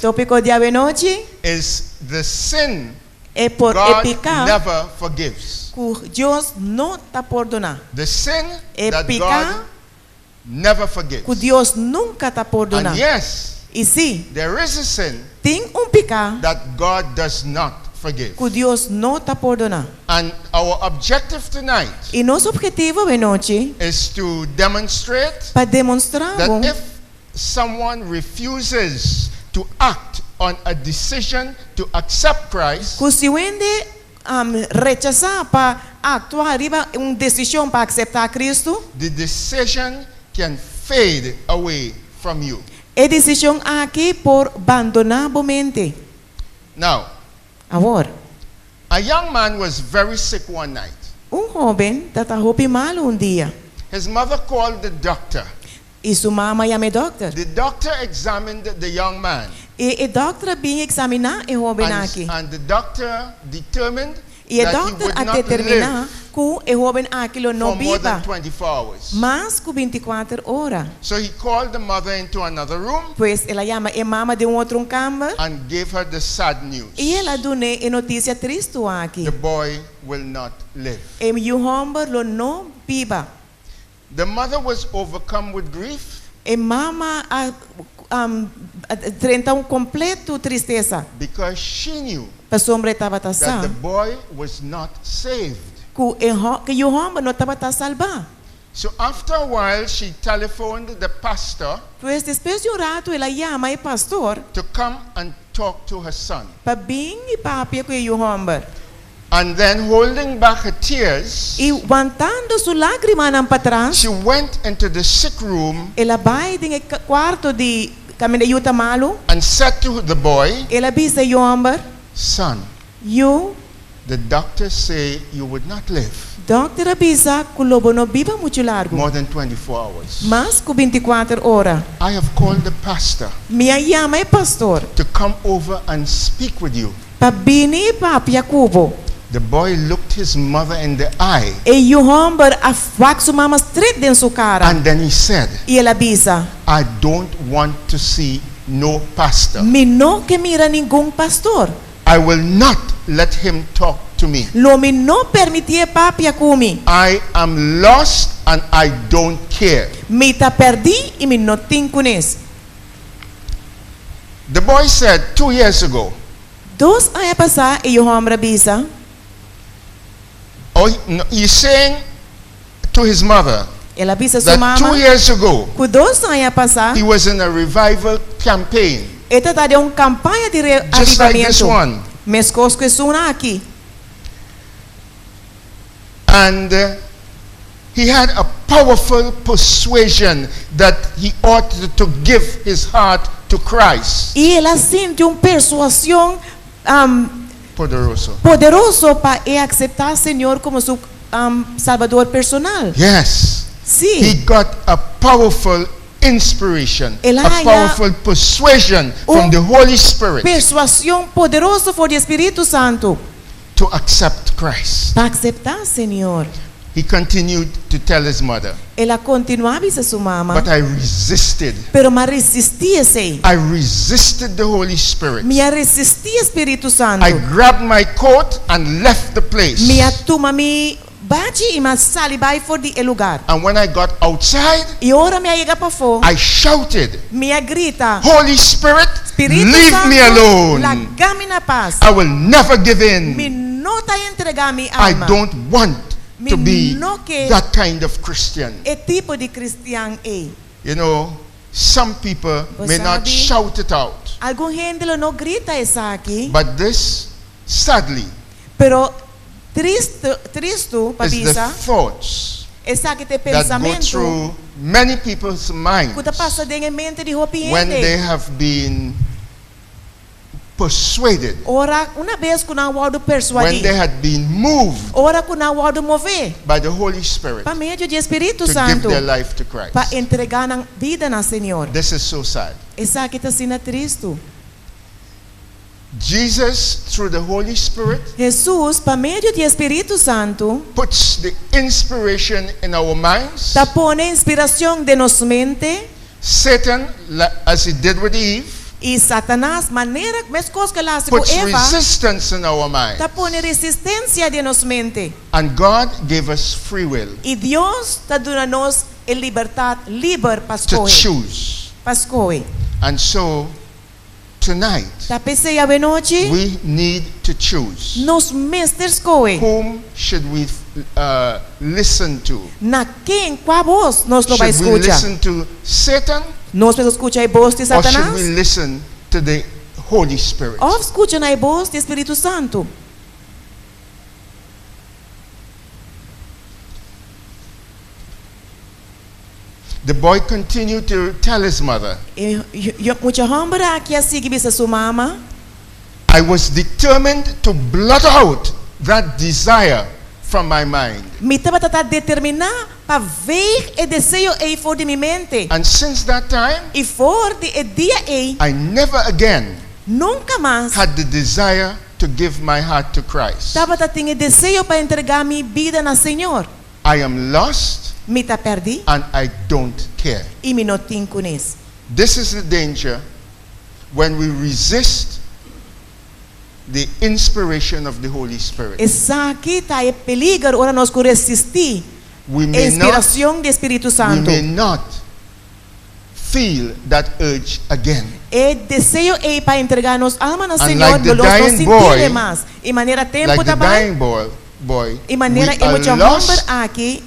tópico de hoje is the sin é por God pecado never forgives. que Deus não está perdonando. The sin É that pecado God never forgives. que Deus nunca está And perdonando. yes, E sim, there is a sin tem pecado that God does not forgive. que Deus não está perdonando. And our objective tonight E nosso objetivo de noite is to demonstrate para demonstrar that if someone refuses to act on a decision to accept Christ, que se vende rechazar para actuar arriba decisão para aceitar Cristo, the decision can fade away from you. é decisão aqui por abandonar a mente. Now, Agora, a young man was very sick one night. jovem estava mal dia. His mother called the doctor. E sua mãe chamou o doutor. The doctor examined the young man. E o doutor vinha examinar o jovem aqui. And the doctor determined E o that he doutor would a not determinar live que o jovem aqui não for more than viva 24 hours. mais que 24 horas. So he called the mother into another room Pois ela chama a mama de outro câmara and gave her the sad news. e ela deu a notícia triste aqui. The boy will not live. E o jovem não viva. The mother was overcome with grief E mama enfrenta completo tristeza. because she knew A sombra estava that the boy was not saved. que o jovem não estava salvo. So after a while, she telephoned the pastor Pois depois de rato ela chama o pastor to come and talk to her son. para vir e papi com o jovem. And then, holding back her tears, E aguantando sua lágrima para trás, she went into the sick room ela vai no quarto de caminho malo. and said to the boy, Ela disse ao jovem, "Son, the doctors say you would not live doctor avisa que o lobo não vive muito largo, more than 24 hours. mais que 24 horas. I have called the pastor Me chama o pastor to come over and speak with you." para vir e papi a cubo. The boy looked his mother in the eye E o jovem a sua mama straight dentro sua cara. and then he said, E ela avisa, "I don't want to see no pastor. me não que mira nenhum pastor. I will not let him talk to me. Lo me não permitir papi a comer. I am lost and I don't care." Me tá perdi e me não tenho conhece. The boy said 2 years ago, 2 anos passar e o jovem avisa, he's saying to his mother ela avisa sua that mama 2 years ago, que 2 anos passar, he was in a revival campaign, ela está de campanha de just like this avivamento. one. Mescos que suna aqui. And he had a powerful persuasion that he ought to give his heart to Christ. E ela sente persuasão Poderoso. poderoso para aceitar o Senhor como seu salvador personal. Yes. Sim. He got a powerful inspiration, Ela a powerful persuasion from the Holy Spirit Persuasão poderosa por do Espírito Santo to accept Christ. para aceitar o Senhor. He continued to tell his mother, Ela continuava a dizer sua mama, "But I resisted. pero me resistia-se. I resisted the Holy Spirit. Me resistia o Espírito Santo. I grabbed my coat and left the place. Me toma me bate e me salibai fora do lugar. And when I got outside, E ora me chega para fora. I shouted, Me grita, Holy Spirit, Espírito leave Santo, me alone. larga-me na paz. I will never give Me in. não tá entregar minha I alma. don't want to be no que that kind of Christian. é tipo de cristiano é. You know, some people may not sabe? shout it out, Algum gente não grita isso aqui, but this, sadly, pero triste is the papisa, thoughts essa que tem that go pensamento through many people's minds que passa dentro da mente de when they hopiente. have been persuaded, Ora, uma vez que não wado when persuadir, they had been moved ora que não wado mover, by the Holy Spirit para meio de Espírito to give Santo, their life to Christ. para entregar na vida na Senhor. This is so sad. Essa que está sendo triste. Jesus, through the Holy Spirit, Jesus, para meio de Espírito Santo, puts the inspiration in our minds. tá pondo inspiração de nossa mente. Satan, as he did with Eve, E Satanás, maneira, mesma coisa que ela fez com puts Eva, resistance in our minds. tá põe resistência de nossa mente. And God gave us free will E Deus tá dando nós a liberdade livre para to escolher. choose. Para escolher. And so, tonight, Tá pensei a noite, we need to choose. nós mestres escolher. Whom should we listen to? Na quem, qual voz nós não vai Should we escutar? listen to Satan, Nós vamos escutar a voz de or should Satanás? we listen to the Holy Spirit? Ou escuta a voz do Espírito Santo? The boy continued to tell his mother, Muita homem aqui assim que bisa sua mama. I was determined to blot out that desire from my mind. Me estava tentando determinar para ver o desejo aí fora de minha mente. And since that time, E fora de dia aí, I never again nunca mais had the desire to give my heart to Christ. estava tendo desejo para entregar minha vida na Senhor. I am lost Me tá perdi and I don't care. e me não tenho conhece. This is the danger when we resist the inspiration of the Holy Spirit. Essa aqui está em perigo, ora nós que resistir We a may not, inspiração do Espírito we Santo. may not feel that urge again. E desejo é para entregar nos alma na And Senhor, like the nós não dying boy, sentir mais. E maneira tempo Like the também, dying boy, e maneira we é muito are homem lost aqui,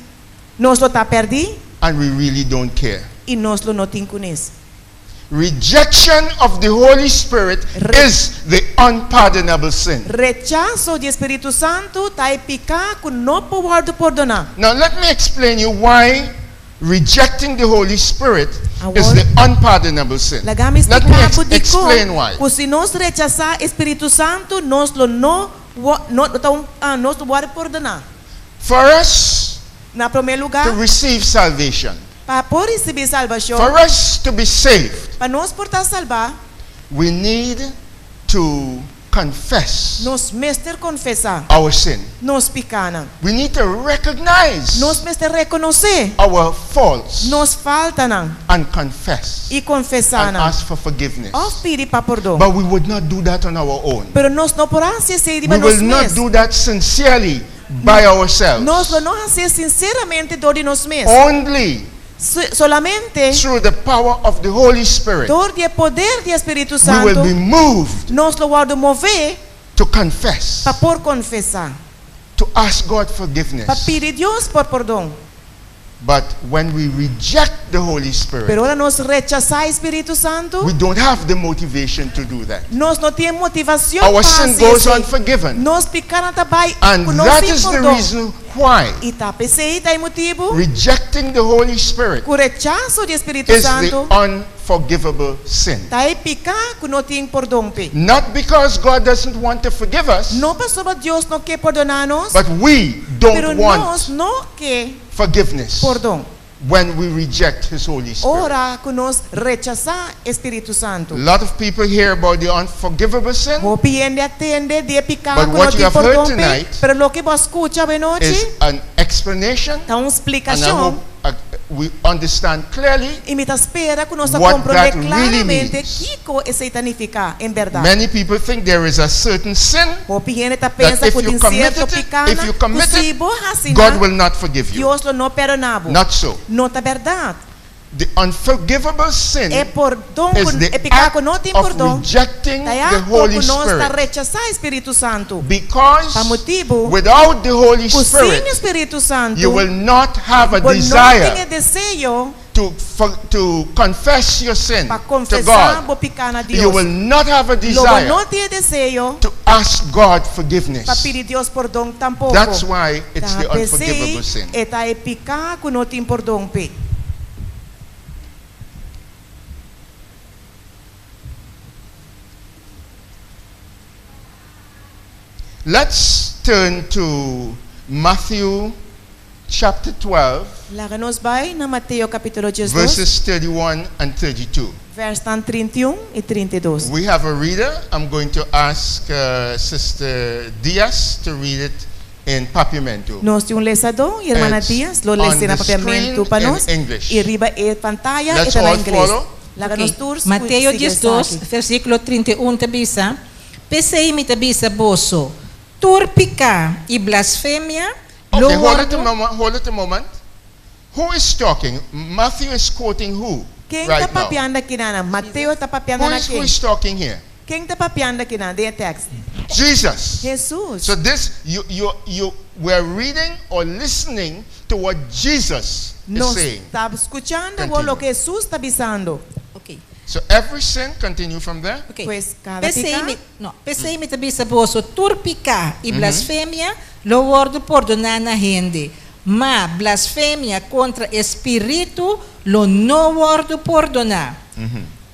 nós não tá perdi and we really don't care. e nós não tem conhece. Rejection of the Holy Spirit is the unpardonable sin. Rechazo do Espírito Santo tá em pika que não pode perdonar. Now let me explain you why rejecting the Holy Spirit is Agora, the unpardonable sin. Lagami Let me explain explain why. que se nós rechazar Espírito Santo, nós não pode perdonar. For us Na primeiro to lugar, receive salvation, para por receber salvação, for us to be saved, para nós portar salvar, we need to confess nós mestre confessar, our sin. nós picana, We need to recognize nós mestre reconhecer, our faults nós falta não and confess e confessar and não. ask for forgiveness. Ou pedir para perdão. But we would not do that on our own. Pero nós não podemos ser de We nós will not mesmos. do that sincerely by ourselves. Nós não fazer sinceramente do de nós mesmos. Only Solamente through the power of the Holy Spirit do de poder do Espírito we will Santo be moved nós lo vamos mover to confess, para por confessar, to ask God para forgiveness. pedir Deus por perdão. But when we reject the Holy Spirit, Pero ora nós rechazar o Espírito Santo, we don't have the motivation to do that. nós não temos motivação Our para sin fazer goes isso. unforgiven. Nós picamos também And com nós that sem is the perdão. reason why E tá pensei, tá motivo, rejecting the Holy Spirit o rechazo do Espírito is the Santo, unforgivable sin. tá aí picar que não tem perdão. Not because God doesn't want to forgive us, Não passou Deus não quer perdonar-nos, but we pero don't want nós não quer forgiveness perdão. when we reject His Holy Spirit. Ora que nós rechazar Espírito Santo. A lot of people hear about the unforgivable sin Compreende, atende, de picar But que what não you tem have heard perdão. tonight Pero lo que você escuta de noite, is an explanation, é uma and I explicação. hope we understand clearly. E me espera que nós What compreender that really claramente means. Kiko é significa em verdade. Many people think there is a certain sin Compreende, tá that pensa if que you tem commit certo it, picana, if you commit se it, borra assim, God will not forgive you. Deus não perdonava. Not so. Não tá verdade. The unforgivable sin É perdão, is the é picar que act não tem of perdão. rejecting Daí the Holy que nós está Spirit. rechazar o Espírito Santo. Because Para motivo, without the Holy por sem o Spirit, Espírito Santo, you will not have a por não desire tem desejo to confess your sin para to confessar, God. vou picar a Deus. You will not have a Logo desire não tem desejo to ask God para forgiveness. pedir Deus perdão tampouco. That's why it's Tá, the pensei, unforgivable sin. é tá picar que não tem perdão. Let's turn to Matthew chapter 12, Lá nós vai na Mateus capítulo 12, verses 31 and 32. versos 31 e 32. We have a reader. I'm going to ask Sister Diaz to read it in Papiamento. Nós temos lesador, irmã It's Dias, lo on lê the na papiamento screen para in nós. English. E riba é pantalla e Let's tá na all inglês. follow. Laga nos tours. Mateo sigue 12, aqui. versículo 31 tabisa. Pesei mi tabisa boso. Turpica e blasfémia. Okay, hold it a moment. Who is talking? Matthew is quoting who Quem right está now? papiando aqui na? Mateus está papiando Who na is, quem? who is talking here? Quem está papiando aqui na? The text. Jesus. Jesus. So this, you were reading or listening to what Jesus is Nós saying. está escuchando Continue. o que Jesus está avisando. Ok. So every sin, continue from there. Ok. Pois cada pecado. Pesei mi tabisa boso. Turpica e blasfémia. Lo wordo perdonar na gente. Ma blasfémia contra espírito. Lo no wordo perdonar.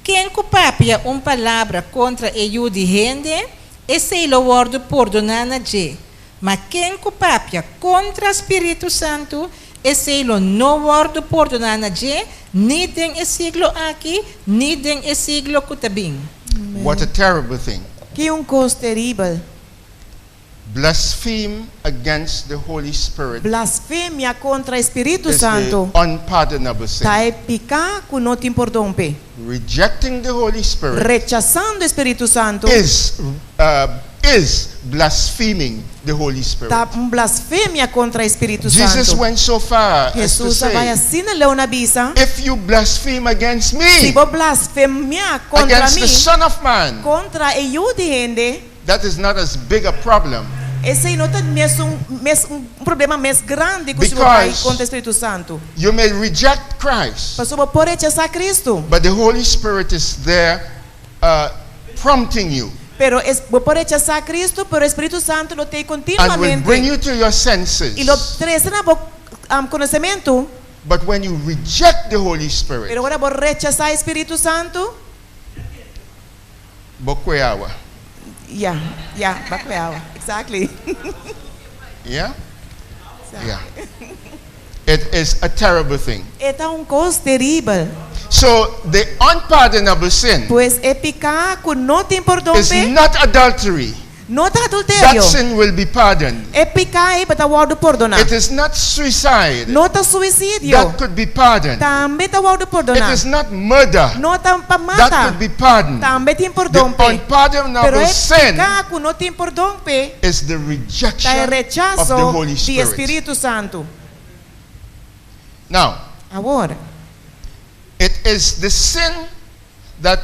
Quem copapia palavra contra eu de gente, esse lo wordo perdonar na je. Mas quem copapia contra Espírito Santo, esse lo no wordo perdonar na je, ni den e siglo aqui, ni den e siglo kutabing. What a terrible thing. Que coisa terrível. Blaspheme against the Holy Spirit Blasfémia contra o Espírito is the Santo. unpardonable sin. Tá é picar com não te importompe. Rejecting the Holy Spirit Rechazando o Espírito Santo. is blaspheming the Holy Spirit. Tá blasfémia contra o Espírito Jesus Santo. went so far as to Jesus vai say, assim na leona bisa. if you blaspheme against Se me, vou blasfemiar contra against mim, the Son of Man, contra eu de gente, that is not as big a problem. esse aí não é mesmo problema mais grande que o Senhor vai contra o Espírito Santo. You may reject Christ, Pastor, vou por rechazar Cristo. but the Holy Spirit is there prompting you Pero vou por rechazar Cristo, pero o Espírito Santo lo tem and will continuamente. bring you to your senses. E lo traz na conhecimento. But when you reject the Holy Spirit, Pero agora vou rechazar o Espírito Santo. bokweawa. Yeah, background. Exactly. Yeah? Yeah. It is a terrible thing. É coisa terrível. So the unpardonable sin Pois é pecar que não tem perdão. is not adultery. Não tá That adultério. sin will be pardoned. É pecar e para o perdonar. It is not suicide. Não tá suicídio. That could be pardoned. Também tá o It perdonar. is not murder. Não tá para That matar. could be pardoned. Também tem The perdão. Pero unpardonable é sin pecar que não tem perdão. is the Tá rejection of rechazo the Holy do Spirit. Espírito Santo. Now, Agora, it is the sin that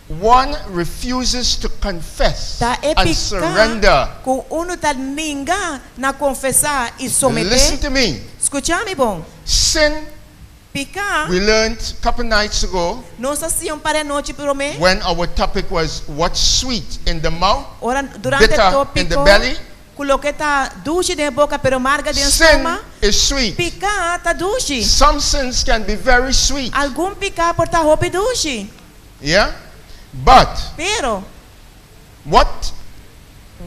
one refuses to confess tá é and surrender. pecar que uno tá ninguém na confessar e Listen someter. to me. Escucha-me bom. Sin, Pecar, we learned a couple nights ago nós hacíamos para a noite para mim. when our topic was what's sweet in the mouth, Ora, durante bitter o in the tópico, belly. coloquei tá dulce na boca, pero amarga dentro do Sin estômago. is sweet. Pecar tá dulce. Some sins can be very sweet. Algum pecar pode estar roupa dulce. Yeah? But Pero, what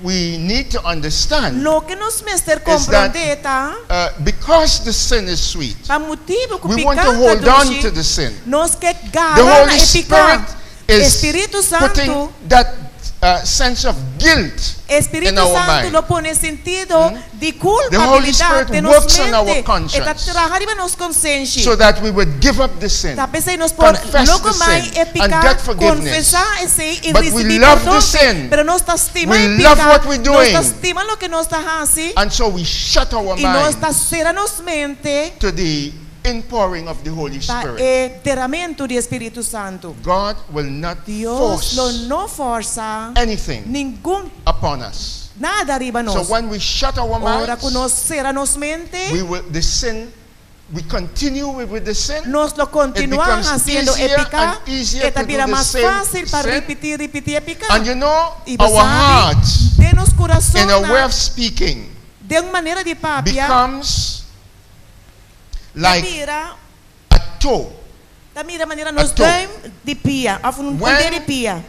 we need to understand lo que nos mestre that, compreender, tá? because the sin is sweet, Pa motivo que o we want pecar to tá hold on to dulce, the sin. nós que The garra Holy e pecar. Spirit is Espírito putting Santo, that sense of guilt in Espírito our Santo mind. lo pone sentido de The Holy culpabilidade Spirit de works nos on our mente. conscience. Eta trabalha em nos consciência. so that we would give up the sin. Tá pensando nós por confess logo the mais sin é and pecar, get forgiveness. confessar esse e But we receber love perdão. the sin. Pero nós tá estimando We pecar. love what we're Nós doing. tá estimando o que nós tá fazendo And so we shut our e nós mind tá cerrando nos mente to the inpouring of the Holy para Spirit. o derramamento do Espírito Santo. God will not Deus force lo não força anything nenhum upon us. nada arriba So nós. when we shut our Ora que minds, nós cerramos mente, we continue with the sin. nós lo continuamos becomes fazendo é easier pecar, and easier e to vira do the mais same fácil para sin. repetir é pecar. And you know, E our você sabe, heart, de nos coração, in a way of speaking, de uma maneira de papia, becomes like mira, a toe. da mira maneira nos toe. dão de pia, um poder de pia.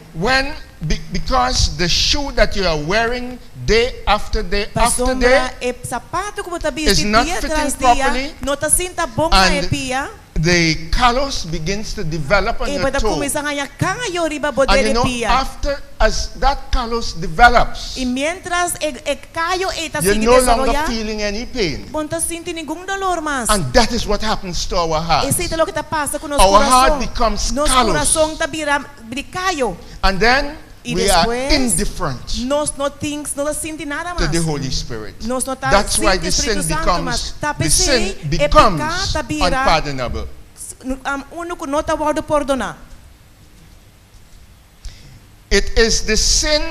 Because the shoe that you are wearing day after day after Sombra day, é sapato que você is veste not dia fitting tras properly, dia, não tá sinta bom na and pia, the callus begins to develop on E your bada toe. kumisa nga ya kangayo riba And bodere you know, pia. after as that callus develops, E mientras kayo eta you're sige no longer desarrolla, feeling any pain. bonta sinti ningún dolor más. And that is what happens to our heart. Ese es lo que te pasa con Our nuestro heart corazón. becomes Nuestro callous. corazón tabira bricayo. And then Y we are después, indifferent Nos no thinks, no sinti nada to más. the Holy Spirit. Nos no ta That's why sinti the sin Espíritu Santo becomes más. the Tapos sin si, becomes epika tabira, unpardonable. uno ko nota wado pordona. It is the sin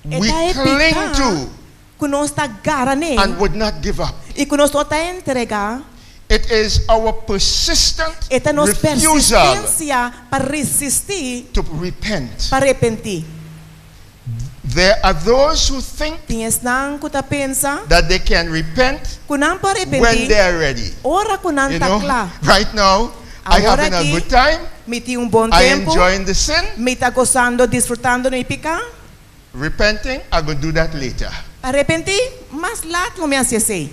we Eta cling epika, to kunos ta garane, and would not give up. y kunos no ta entrega, It is our persistent eta nos refusal persistencia para resistir, to repent. para arrepentir. There are those who think Tienes nang kuta pensa, that they can repent kunang para when arrepentir, they are ready. ora kunang You know, takla. right now, I Ahora having a aquí, good time. miti un bon I tempo, enjoying the sin. me está gozando, disfrutando no ipika. Repenting, I will do that later. Arrepentir, mas lat mo me hace así.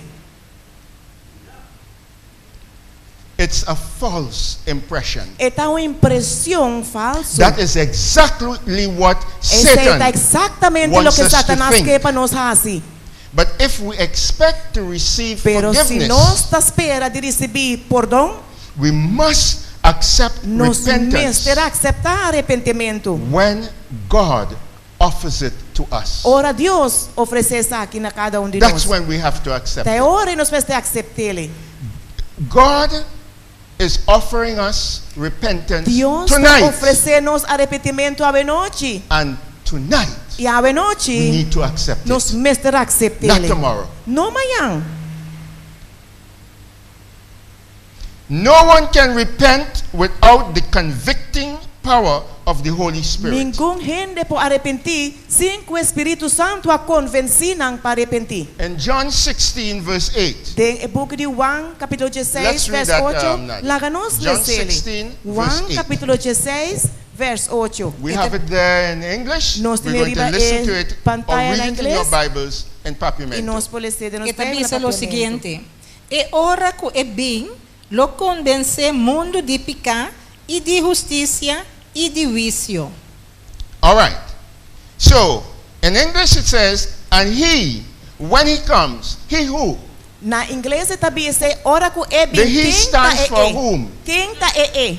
It's a false impression. Esta una impresión falsa. That is exactly what Ese está Satan. exactamente lo wants que us to Satanás think. quiere para nos hacer. But if we expect to receive Pero si forgiveness, nos está espera de recibir perdón, we must accept nos repentance será aceptar arrepentimiento. when God offers it to us. Ora Dios ofrece esa aquí na cada de That's nós. when we have to accept Te it. ora e nos veste acceptele. God is offering us repentance Dios tonight. ofrece-nos arrependimento a noite. And tonight, E a we noite need to accept nos it. mestra Not acceptele. tomorrow. No amanhã. No one can repent without the convicting power of the Holy Spirit. Ningún gente pode arrepentir sem que o Espírito Santo a convencinam para arrepentir. In John 16, verse 8. Tem o book de Juan, capítulo Let's 16, read verso that, 8. Nadia. Láganos John ler 16, Juan, verse 8. capítulo 16, verso 8. We have it there in English. Nós We're going to temos listen to it or pantalla read na it in your inglês. Bibles in E Papiamento. nós podemos ler nos Ita bisa lo seguinte. E ora ko e bem, lo convence mundo de pecado e de justiça e de juízo. All right. So, in English it says, and he, when he comes, he who? Na inglês também diz, ora com e The he stands for whom? Quem tá e?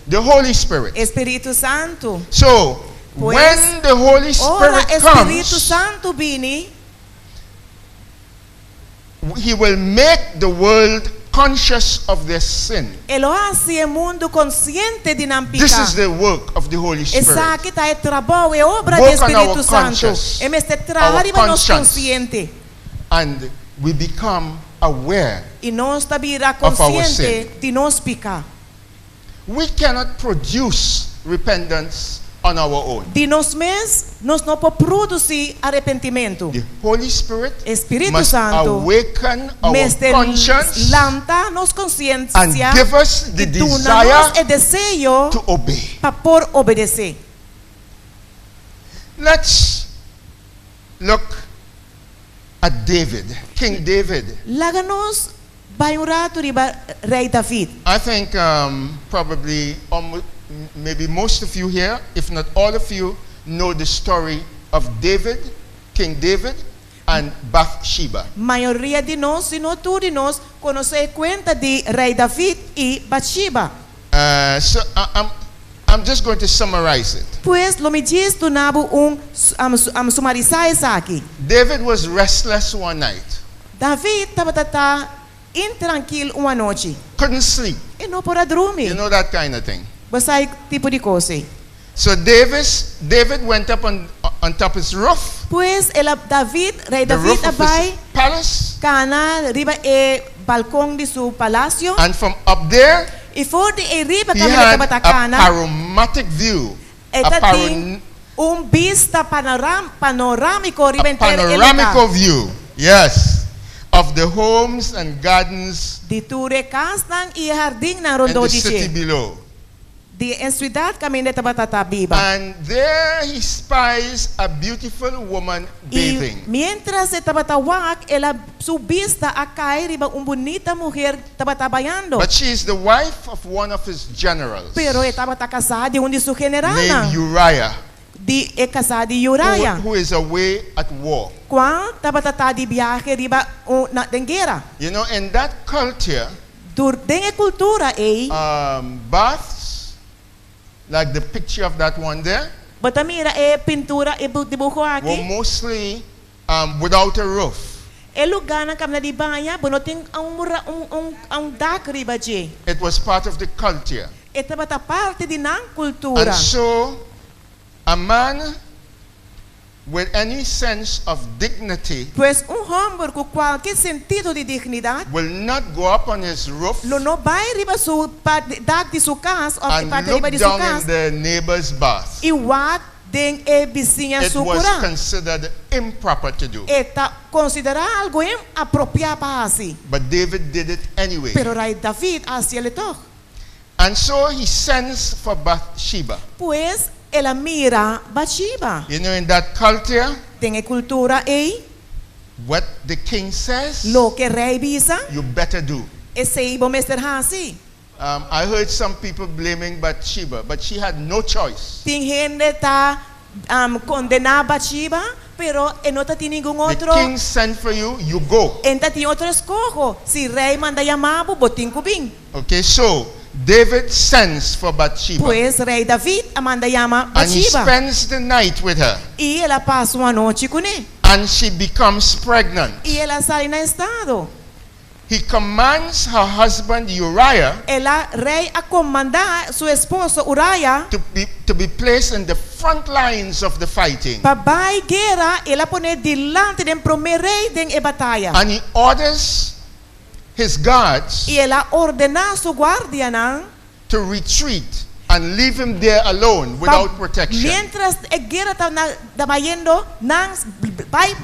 The Holy Spirit. Espírito Santo. So, Pues, when the Holy Ora Spirit Espírito comes, Santo vini, he will make the world conscious of their sin. ele hace o mundo consciente de não This is pecar. the work of the Holy Essa Spirit. aqui tá é trabalho, é obra do Work on Espírito our Santo. conscience, É este our trabalho para nós conscience. consciente. And we become aware. E nós também irá our consciente de nós pecar. We cannot produce repentance on our own. De nós mesmos, nós não podemos produzir arrependimento. The Holy Spirit Espírito must Santo awaken our Mestre conscience lanta nos and consciência give us the e duna-nos desire o desejo to obey. para por obedecer. Let's look at David, King David. Láganos vai rato riba rei David. I think probably maybe most of you here, if not all of you, know the story of David, King David, and Bathsheba. Maioria de nós, se não tudo de nós, conhece conta de rei David e Bathsheba. So I'm just going to summarize it. Pois, lo me diz do nabo sumarizar isso aqui. David was restless one night, David estava intranquilo uma noite. couldn't sleep. E não pode dormir. You know that kind of thing. Você tipo de coisa. So David went up on top of his roof, Pois, rei the David roof of vai his palace, cana riba e balcão de seu palácio. and from up there E for de e riba he kami had na a cana. panoramic view. Eta A ting vista panoramico riba panoramical view, yes, of the homes and gardens Di ture kastan i harding na in rondo the city dice. below. En ciudad camina tabatata biba. And there he spies a beautiful woman Y bathing. mientras se tabatawak, su vista acá riba bonita mujer tabatabayando. But she is the wife of one of his generals, Pero tabata casada de un de su general. named Uriah, Casada de Uriah. who is away at war. Qual tabatata de viaje riba na denguera. You know, in that culture, Den cultura baths, like the picture of that one there, Bata mira pintura dibujo were aqui. mostly without a roof. Lugar na kamna di banha, não tem dak riba je. It was part of the culture. Bata parte de nan cultura. And so, a man with any sense of dignity Pues homem com qualquer sentido de dignidade, will not go up on his roof não vai riba su dak de sua casa, ou and parte look riba de sua down in casa. the neighbor's bath. E wat den vizinha It was sucura. considered improper to do. Considerar algo apropriado para assim. But David did it anyway. Pero rei David hacía le toch. And so he sends for Bathsheba. Pues ela mira Bathsheba. You know, in that culture, Tem cultura what the king says, lo que rei visa, you better do. esse ibo mester hasi. I heard some people blaming Bathsheba, but she had no choice. Tem gente tá condenar Bathsheba, pero não tá tem nenhum The outro. king sent for you, you go. Enta tem outro escojo. Se rei manda chamar, botin kubing. Okay, so David sends for Bathsheba. Pues rei David manda chamar And he Bathsheba. spends the night with her. E ela passa uma noite com ele. And she becomes pregnant. E ela sai na estado. He commands her husband Uriah Ela rei a comandar seu esposo Uriah to be placed in the front lines of the fighting. para guerra. Ela pone delante do primeiro rei em batalha. And he orders his guards E ela ordena sua guardia to retreat and leave him there alone without protection. Mientras a guerra está dabayendo, vai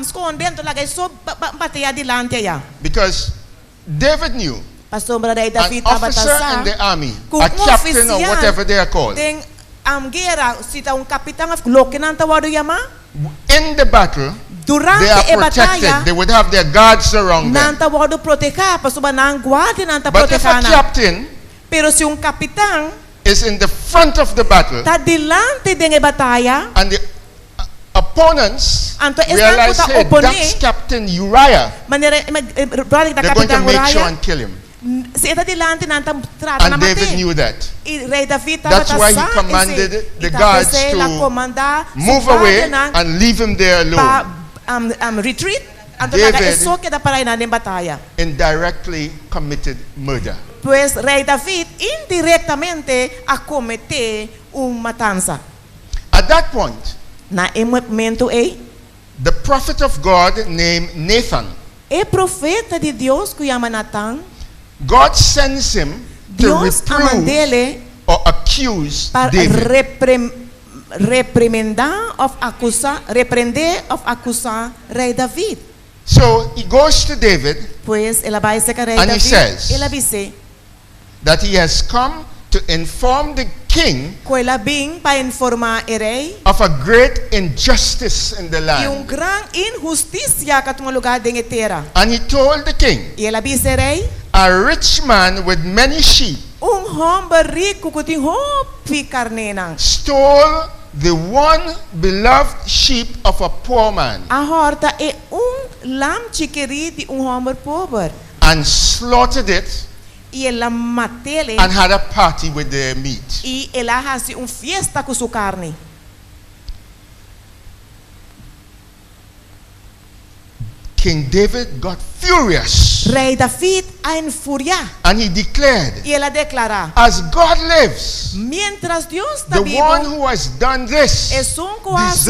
escondendo lá, só batalha delante ya. Because David knew A sombra rei an David estava officer in the army, com a captain or oficial whatever they are called, tem guerra, se tá capitão, lo que não tá wado chamar, in the battle, durante they are a batalha, protected. They would have their guards around não them. tá wado proteger, para suba não guarda, não tá But if a proteger. captain Pero se capitão is in the front of the battle tá delante da batalha, and the opponents Anto realize, están hey, opone- that's Captain Uriah, maneira da they're going to capitão make sure Uriah, and kill him. se está delante não tá trata na And David mate. knew that. E rei David estava That's why he commanded the guards to move away and leave him there alone. Retreat. Anto David- só que dá para ir na batalha. Indirectly committed murder. Pues rei David indiretamente a cometer matança. At that point, Na momento the prophet of God named Nathan, profeta de Deus que chama Natan, God sends him to Deus reprove amandele or accuse para David. repreender ou acusar rei David. So he goes to David Pues ela vai ser rei And he David. says- Ela dice that he has come to inform the king que ela vem para informar o rei of a great injustice in the e land. grande injustiça que tem lugar em terra. And he told the king, E ela disse rei, a rich man with many sheep homem rico que tem roupa carnena. stole the one beloved sheep of a poor man A horta é lam chiqueri de homem pobre. and slaughtered it E ela matele and had a party with their meat. e ela faz fiesta com sua carne. King David got furious Rei David a enfuriar and he declared, e ela declara: as God lives, mientras Deus está the vivo, one who has done this é deserves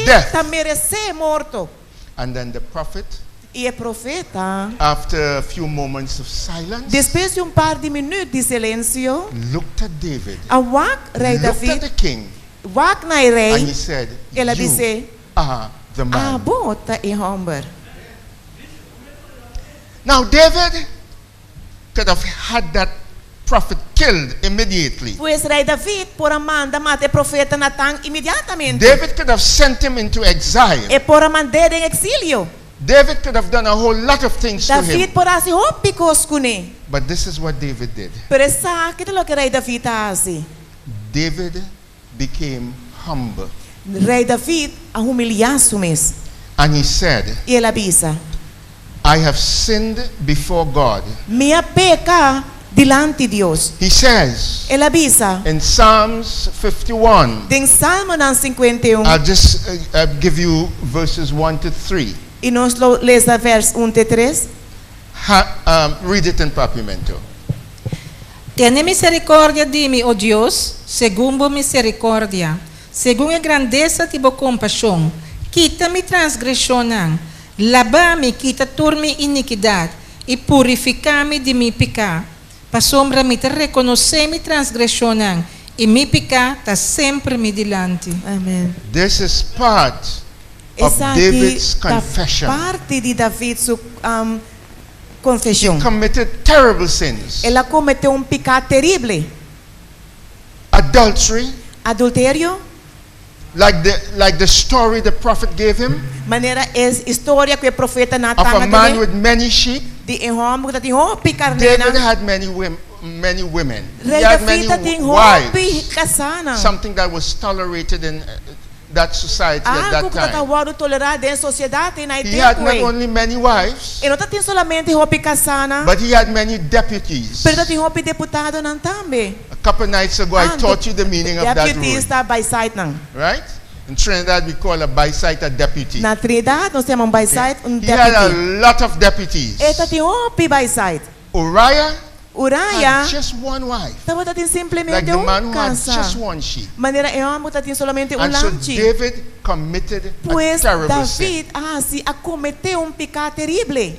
death. está merece morto. And then the prophet, E o profeta, after a few moments of silence, depois de par de minutos de silêncio, looked at David, a wak rei looked at the David, king, wak na and he rei, said, ela you disse: are the man. bota e homem. Now David could have had that prophet killed immediately. Pues rei David por manda mate profeta Natan imediatamente. David could have sent him into exile. E por mandar em exílio. David could have done a whole lot of things to David him. por assim hopicos kune. But this is what David did. Pero essa que lo que rei David assim. David became humble. Rei David a humilhar-se mesmo. And he said, E ele avisa: I have sinned before God. minha peca dilante de Deus. He says Ele avisa in Psalms 51, em Salmo 51 I'll just give you verses 1 to 3. e nós lemos a verso 1 a 3. Read it in Papimento. Tiene misericordia de mim, oh Deus, segundo misericórdia, segundo a grandeza de boa compaixão. Quita mi transgressão, lava-me, quita toda minha iniquidade e purifica-me de mi pecado. Passombra-me te reconhecer mi transgressão e mi pecado está sempre me dilante. Amém. This is part of Essa David's aqui da confession. parte de David sua confissão. Committed terrible sins. Ela cometeu pecado terrível. Adultery, Adultério, like the story the prophet gave him maneira história que o profeta of Natan a man with many sheep. de homem que tinha picar David had many women. He Rei had many David tinha wives. casana. Something that was tolerated in that society at Algo that que time. estava tolerado em sociedade na He had not tempo. only many wives, E não tinha somente roupa casana, but he had many deputies. mas tinha roupa deputado não também. A couple nights ago, I taught you the meaning of that Deputy word, está by site não. right? In Trinidad, we call a by-site a deputy. Na Trinidad nós temos by site He had a deputy. lot of deputies. Esta tinha roupa by site. Uriah Uriah had just one wife, estava tendo like simplesmente the man who had casa. just one sheep. Maneira é homem que tinha somente And so lanche. David committed a Pois terrible sin. David assim cometeu pecado terrível.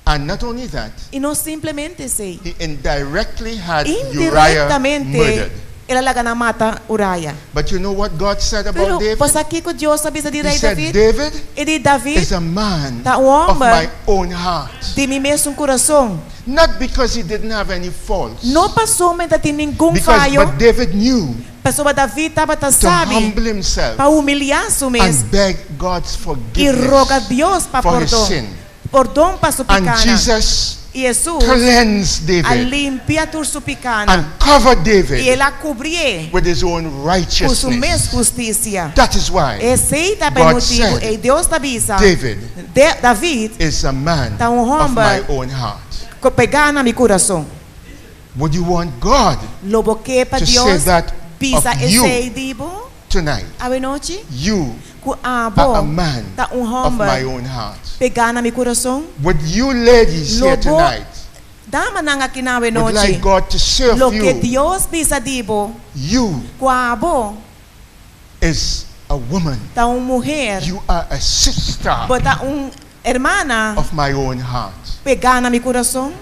And not only that, E não simplesmente sei. he indirectly had Uriah Indiretamente murdered. ela lá na mata Uriah. But you know what God said about Pero David? pois aqui que Deus avisa de He rei said, David. David E de David is a man tá of homem my own heart. de mim mesmo coração. Not because he didn't have any faults. Não passou mas tem nenhum Because, falho. but David knew Pessoa David estava to sabe humble himself para humilhar-se and mesmo beg God's e roga a forgiveness Deus para for his perdão. sin. Perdão para sua And pecana. Jesus E Jesus cleansed a David limpia tua sua pecana. and covered E David ela cobria with his own com sua righteousness. mesma justiça. That is why Esse é God o motivo. said, E Deus te avisa. David David is a man tá of homem my own heart. que pegar na meu coração. Would you want God Lobo que para to say Deus that pisa of esse you dibo. tonight? A noite You com are a abo man tá of my homem own heart. pegar na meu coração. Would you ladies here Lobo tonight dama nang aqui na would noite. like God to say Lo of que you, Deus pisa dibo you com abo is a woman. tá mulher. You are a sister Bota hermana of my own heart. pegar na meu coração.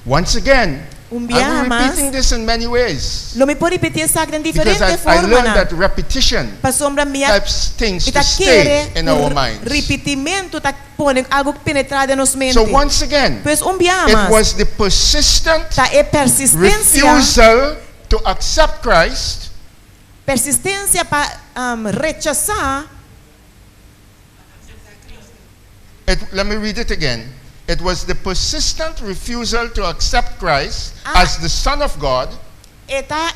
Once again, dia I'm mais, repeating this in many ways lo me pode repetir essa em because diferente I forma learned na. that repetition Para sombra minha helps things to ita stay quere in our minds. repetimento tá pone algo penetrado em nos mente. So once again, Pois dia it mais was the persistent tá persistência refusal to accept Christ persistência para rechazar. Let me read it again. It was the persistent refusal to accept Christ as the Son of God Eta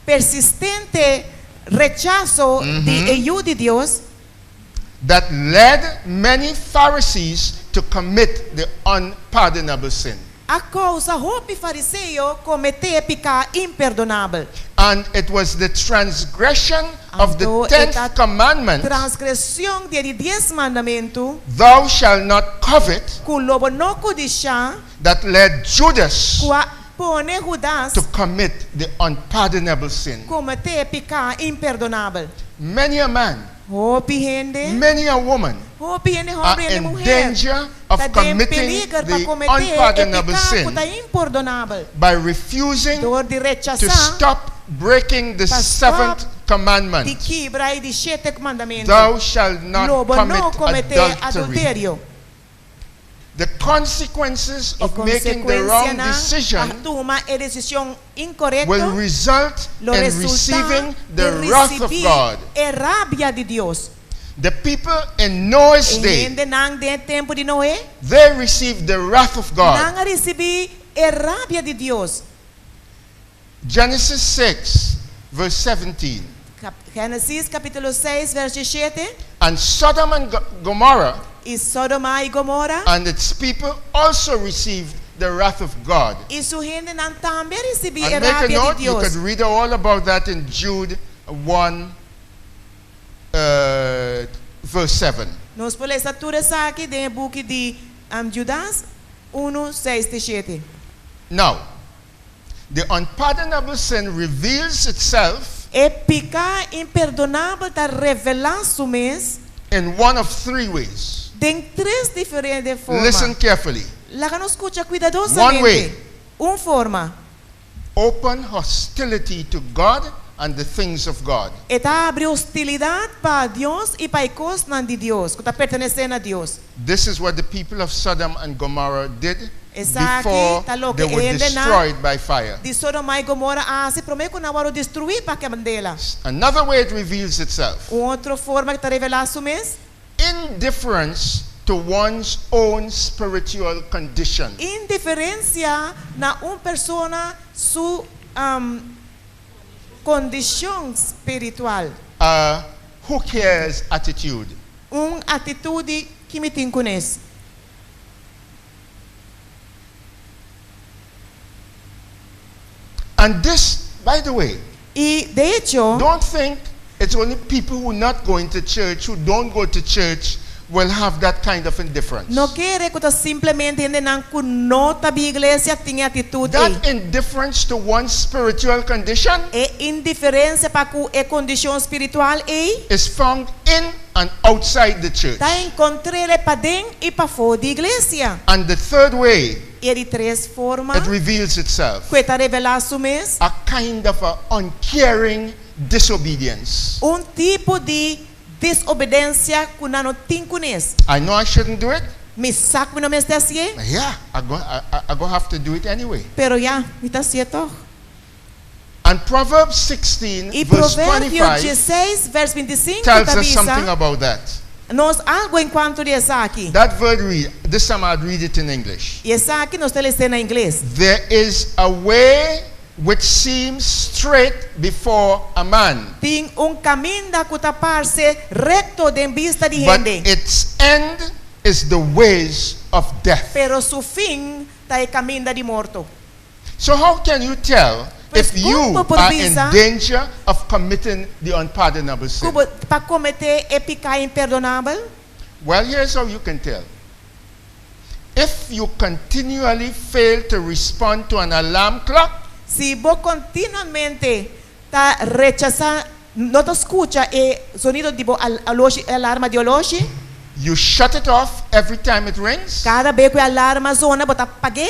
persistente rechazo de eu de Deus that led many Pharisees to commit the unpardonable sin. a causa roupa fariseu cometer pecado imperdonável. And it was the transgression of the Ando 10th eta commandment, transgressão de 10 mandamentos, thou shalt not covet, que lobo não codiciar, that led Judas que pone Judas to commit the unpardonable sin. cometer pecado imperdonável. Many a man, Roupa rende, many a woman roupa rende are homem e in mulher. danger of Tá committing perigo para the cometer unpardonable pecado sin que tá imperdonável. by refusing Dor de to rechazar stop breaking the para seventh commandment. di quebra e di 7 comandamenti. Thou shalt not Lobo não commit cometer adultery. adultério. The consequences E of making the wrong consequência decision toma a decisão incorreta. will result Lo in resulta receiving de the wrath of receber God. a rábia de Deus. The people in Noah's E day, ainda não de tempo de Noé, they received the wrath of God. não recebi a rábia de Deus. Genesis 6, verse 17. Gênesis capítulo 6, verso 7. And Sodom and Gomorrah E Sodoma e Gomorra. and its people also received the wrath of God. E sua gente não também recebeu a And make a rábia de note, you Deus. could read all about that in Jude 1, verse 7. Nós podemos ler tudo isso aqui no book de Judas 1, 6 e 7. Now, the unpardonable sin reveals itself E pika imperdonável está revelando mês in one of three ways. em 3 diferentes formas. Listen carefully. Lá que nos escuta One cuidadosamente. way. Forma. Open hostility to God and the things of God. Está abre hostilidade para Deus e para as coisas de Deus, que está pertencendo a Deus. This is what the people of Sodom and Gomorrah did Essa aqui before tá louco, they were ainda não. destroyed by fire. De Sodoma e Gomorra, se promete que não vai destruir para que dela. Another way it reveals itself. Outra forma que está revelando mês. Indifference to one's own spiritual condition. Indiferença na persona su condição espiritual. Who cares attitude. Atitude que me tem conhece. And this, by the way, E de hecho, don't think it's only people who are not going to church, who don't go to church, will have that kind of indifference. não quer que simplesmente ainda não conota a igreja tem atitude. That indifference to one's spiritual condition É indiferença para a condição espiritual is found in and outside the church. está encontrada para dentro e para fora da igreja. And the third way, E de 3 formas it reveals itself. que está revelado mês. A kind of a uncaring disobedience. Tipo de desobediência que não tem conhece. I know I shouldn't do it. Me saco que não me está assim. Yeah, I'm going to have to do it anyway. Pero já, me está certo. And Proverbs 16, E verse Provérbio 25, 16, verso 25, tells us something about that. nós algo enquanto dessa aqui. That word read, this time I'll read it in English. E essa aqui nós temos em inglês. There is a way which seems straight before a man, Tem caminho que está parece reto de vista de but gente. its end is the ways of death. Pero su fim está o caminho de morto. So how can you tell Pues, if you ¿cómo por are in visa? danger of committing the unpardonable sin? Para cometer e pecado imperdonável. Well, here's how you can tell. If you continually fail to respond to an alarm clock, Se você continuamente está rechazando, não te escuta o sonido de alarma de hoje, you shut it off every time it rings, cada vez que a alarma zona você apaga,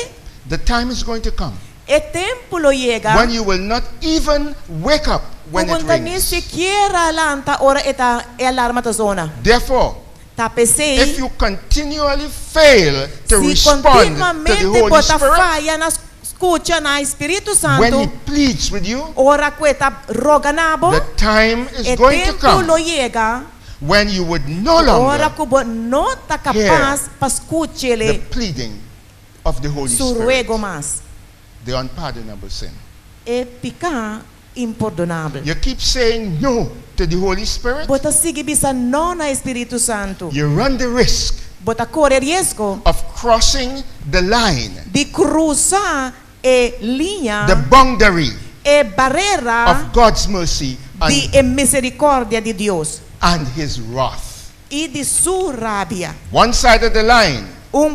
the time is going to come o tempo lo chega. when you will not even wake up when it Quando nem rings. sequer alanta hora a alarma da zona. Therefore, Tá if pensei, you continually fail to se respond to continuamente the Holy bota Spirit falha na escuta na Espírito when He Santo, pleads with you, ora que tá roganabo, the time is o going to tempo lo come chega. when you would no Ora longer que você não está capaz para escutar the ele pleading of the Holy su Spirit, ruego mais. the unpardonable sin. É picar imperdonável. You keep saying no to the Holy Spirit, Bota sigue bisa não na Espírito Santo. you run the risk Bota corre risco of crossing the line, de cruzar a linha, the boundary a barreira of God's mercy de misericórdia de Deus and His wrath. e de sua rábia. One side of the line,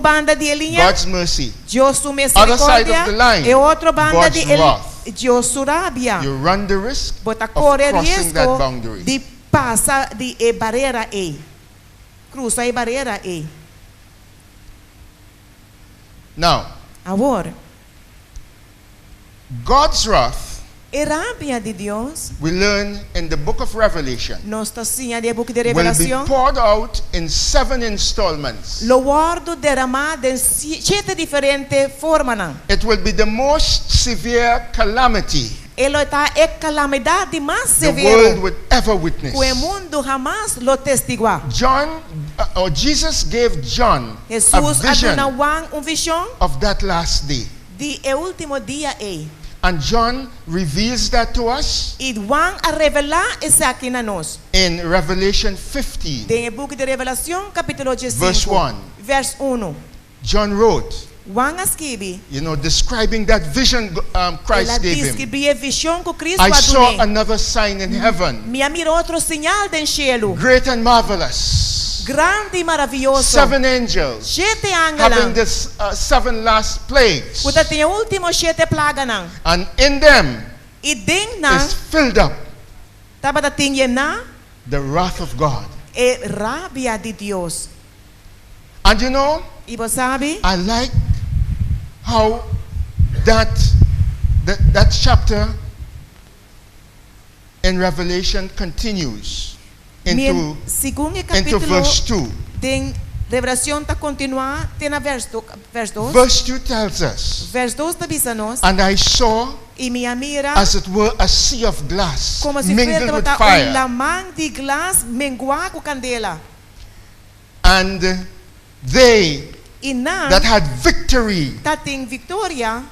Banda de linha, God's mercy. Deus sua Other side of the misericórdia, line, e outra banda God's de wrath. Deus sua rábia. You run the risk Bota of corre crossing that risco boundary. de passar de barreira cruza a barreira Now, Agora, God's wrath E rabbia di Dios, we learn in the book of Revelation, nós está sim de book de will be revelação. poured out in 7 installments. Lo guardo derramado em 7 differenti formas. It will be the most severe calamity Elo está é calamidade mais the world severa would ever witness. que o mundo jamás lo testiguar. Jesus gave John a Jesus vision aduna visão of that last day. de o último dia é. And John reveals that to us E Juan a revelar isso aqui na nós. in Revelation 15, Tem o book de revelação, capítulo 5, verse 1. verso 1. John wrote, Juan escreve, describing that vision Christ ela gave him. descreve a visão que Cristo I saw adune. another sign in heaven, Me mira outro sinal do cielo, great and marvelous. grande e maravilhoso. 7 angels 7 having ángeles. this 7 last plagues. Puta tem o último 7 plagas não. And in them E dentro não, is filled up tava da tinha na the wrath of God. é rabia de Deus. And E você sabe, I like how that chapter in Revelation continues into segundo verse capítulo 2. de revelação está continuar, tem na verso 2. Verse 2 tells us, Verso 2 está dizendo-nos, and I saw e minha mira, as it were a sea of glass como se mingled with fosse fire, lamang de glas menguar com candela. and they E não, that had victory tá tem vitória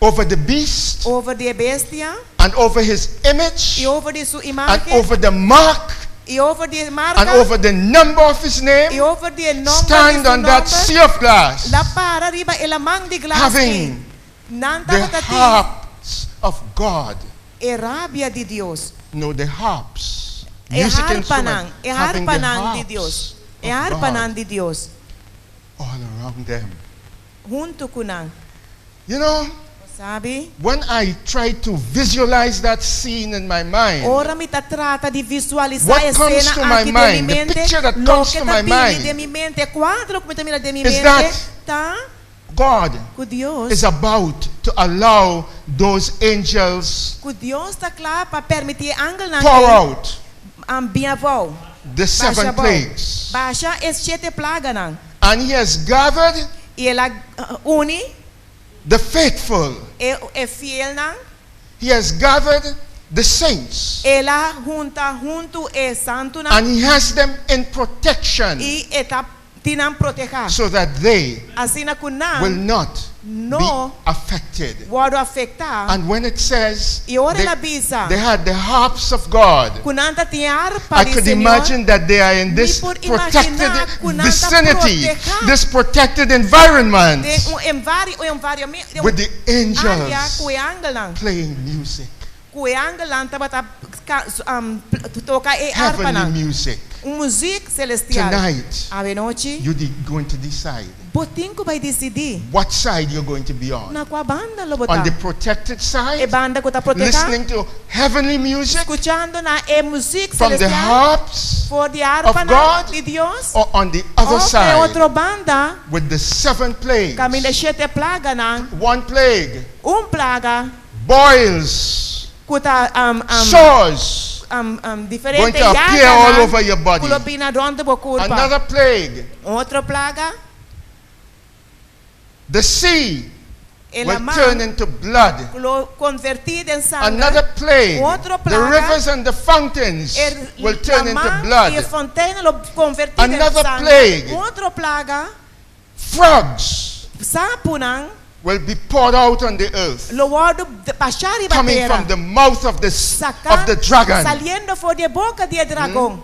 over the beast over de bestia, and over his image e over de sua and imagem, over the mark e over de and marca, over the number of his e name, over de nome stand on that sea of glass, La para arriba e lamang de glas. having Não the estava tá tem harps of God. e rabia de Deus. No, the harps. E Music harpa instrument, não, e having harpa the não de harps Deus. of E harpa God não de Deus. all around them. Junto com não. Sabe? When I try to visualize that scene in my mind, Ora me trata de visualizar what a comes cena to my aqui mind, de the minha mente, picture that lo comes que to tá my mind, de minha mente, quadro que me mira de minha is mente, that tá God com Deus. is about to allow those angels Que Deus está claro para permitir angel pour out bem avó. the 7 plagues. Baixa as 7 plagas não. And he has gathered E ela une the faithful. é fiel não. He has gathered the saints. Ela junto é santo não. And he has them in protection E está tinam proteger. so that they Assim na will kunang not no be affected. pode afetar. And when it says E ora they, ela bisa. they had the harps of God, Kunanta tinha harpa I de could Senhor. imagine that they are in this por protected imaginar kunanta vicinity, proteger. this protected environment Tem environment with the área angels que angel não. playing music, Que angel não estava tocar e harpa heavenly não. music. Música celestial. Tonight, A noite, you're going to decide botinho vai decidir what side you're going to be on. na qual banda lo On botar. the protected E side, banda que está proteger. listening to heavenly music Escuchando na música from the celestial. harps, For the harpa of God, de Deus. or on the other Ou é side outra banda. with the 7 plagues. Caminha 7 plagas não. 1 plague, Plaga boils, que está sores, diferente going to appear all over your body. Kulobina donde bo culpa. Another plague, Outra plaga. the sea Ela will turn into blood. convertida em sangue. Another plague, Outra the plaga. rivers and the fountains will turn into E blood. a fontaine lo convertida em Another sangue. plague. Outra plaga. Frogs Sapo não. will be poured out on the earth, Lo guardo baixar e coming bater. from the mouth of the dragon. Saliendo fora da boca do dragão.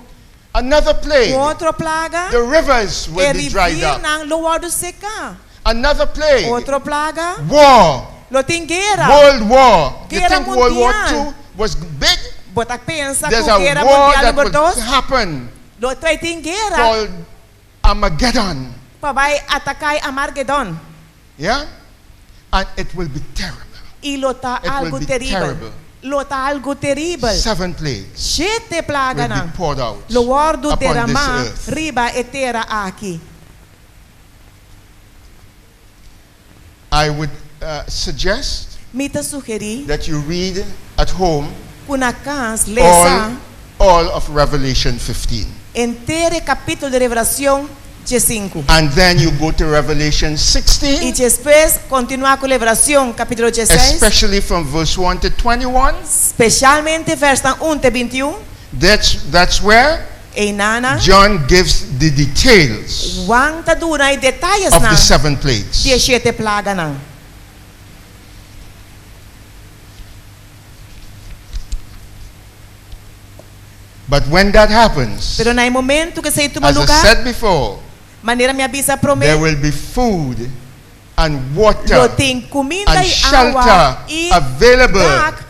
Another plague, Outra plaga. the rivers will E be dried rivir up. não lo guardo secar. Another plague, Outra plaga. war, Lo tem guerra. World War. You Guerra think World War mundial. II was big? Bota pensa There's que a guerra war mundial that número would 2. happen Lo tem guerra. called Armageddon. Para vai atacar Armagedon. Yeah? And it will be terrible. E lo tá It will algo be terrível. terrible. Lo tá algo terrível. 7 plagues 7 plagas will be não. poured out Lo guardo upon this derramar earth. riba e terra aqui. I would suggest Mita sugeri that you read at home kuna kas lesa all of Revelation 15. entere capítulo de Revelación 5. And then you go to Revelation Y 16, después continúa con Revelación capítulo 16, especially from verse 1 to 21. especialmente verso 1 a 21. That's where E nana, John gives the details Juan ta dunay detalles of na the 7 plagues. 17 plaga na. But when that happens, Pero na momento que sa ito as I lugar, said before, manera mi abisa there promet, will be food and water loting comida and y shelter agua y available dak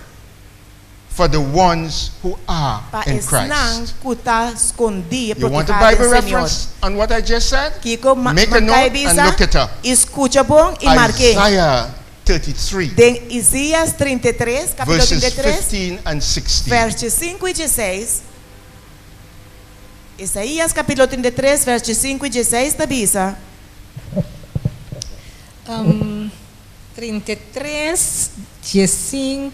for the ones who are pa in esnang Christ. kuta escondi You want a protegada Bible del Señor. reference on what I just said? Kiko, Make a note and look it up. escucha bom y marque. Isaiah 33, De Isaías 33, capítulo verses 33, 15 and 16. versos 5 y 16. Isaías capítulo 33, versos 5 y 16 tabisa. 33, 15,